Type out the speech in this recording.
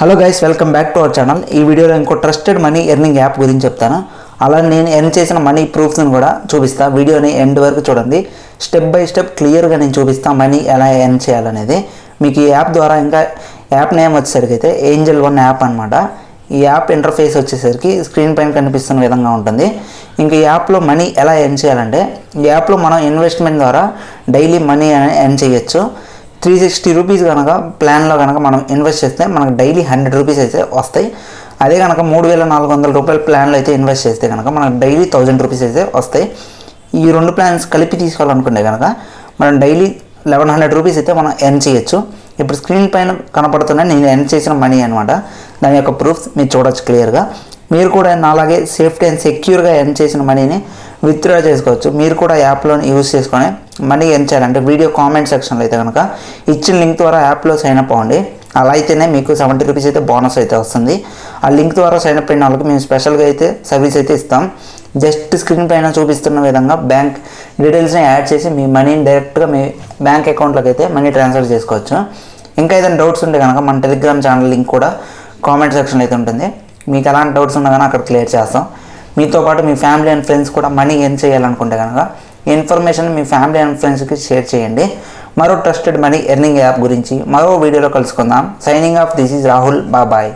Hello guys, welcome back to our channel. ఈ వీడియోలో ఇంకో ట్రస్టెడ్ మనీ ఎర్నింగ్ యాప్ గురించి చెప్తాను. అలా నేను ఎర్న్ చేసిన మనీ ప్రూఫ్స్ని కూడా చూపిస్తా. వీడియోని ఎండ్ వరకు చూడండి. స్టెప్ బై స్టెప్ క్లియర్గా నేను చూపిస్తాను మనీ ఎలా ఎర్న్ చేయాలనేది. మీకు ఈ యాప్ ద్వారా ఇంకా యాప్ నేమ్ వచ్చేసరికి అయితే ఏంజల్ వన్ యాప్ అనమాట. ఈ యాప్ ఇంటర్ఫేస్ వచ్చేసరికి స్క్రీన్ పైన కనిపిస్తున్న విధంగా ఉంటుంది. ఇంక ఈ యాప్లో మనీ ఎలా ఎర్న్ చేయాలంటే, ఈ యాప్లో మనం ఇన్వెస్ట్మెంట్ ద్వారా డైలీ మనీ ఎర్న్ చేయొచ్చు. 360 రూపీస్ కనుక ప్లాన్లో కనుక మనం ఇన్వెస్ట్ చేస్తే మనకు డైలీ 100 రూపీస్ అయితే వస్తాయి. అదే కనుక 3400 రూపాయల ప్లాన్లో అయితే ఇన్వెస్ట్ చేస్తే కనుక మనకు డైలీ 1000 రూపీస్ అయితే వస్తాయి. ఈ రెండు ప్లాన్స్ కలిపి తీసుకోవాలనుకుంటే కనుక మనం డైలీ 1100 రూపీస్ అయితే మనం ఎర్న్ చేయొచ్చు. ఇప్పుడు స్క్రీన్ పైన కనపడుతున్న నేను ఎర్న్ చేసిన మనీ అనమాట. దాని యొక్క ప్రూఫ్స్ మీరు చూడొచ్చు క్లియర్గా. మీరు కూడా నాలాగే సేఫ్టీ అండ్ సెక్యూర్గా ఎర్న్ చేసిన మనీని విత్డ్రా చేసుకోవచ్చు. మీరు కూడా యాప్లోని యూజ్ చేసుకొని మనీ ఎర్న్ చేయాలంటే వీడియో కామెంట్ సెక్షన్లో అయితే కనుక ఇచ్చిన లింక్ ద్వారా యాప్లో సైన్అప్ అవ్వండి. అలా అయితేనే మీకు 70 రూపీస్ అయితే బోనస్ అయితే వస్తుంది. ఆ లింక్ ద్వారా సైన్అప్ అయిన వాళ్ళకి మేము స్పెషల్గా అయితే సర్వీస్ అయితే ఇస్తాం. జస్ట్ స్క్రీన్ పైన చూపిస్తున్న విధంగా బ్యాంక్ డీటెయిల్స్ని యాడ్ చేసి మీ మనీని డైరెక్ట్గా మీ బ్యాంక్ అకౌంట్లోకి అయితే మనీ ట్రాన్స్ఫర్ చేసుకోవచ్చు. ఇంకా ఏదైనా డౌట్స్ ఉంటే కనుక మన టెలిగ్రామ్ ఛానల్ లింక్ కూడా కామెంట్ సెక్షన్లో అయితే ఉంటుంది. మీకు ఎలాంటి డౌట్స్ ఉన్నా కానీ అక్కడ క్లియర్ చేస్తాం. మీతో పాటు మీ ఫ్యామిలీ అండ్ ఫ్రెండ్స్ కూడా మనీ ఎర్న్ చేయాలనుకుంటే కనుక ఇన్ఫర్మేషన్ మీ ఫ్యామిలీ అండ్ ఫ్రెండ్స్కి షేర్ చేయండి. మరో ట్రస్టెడ్ మనీ ఎర్నింగ్ యాప్ గురించి మరో వీడియోలో కలుసుకుందాం. Signing off, this is Rahul. Bye.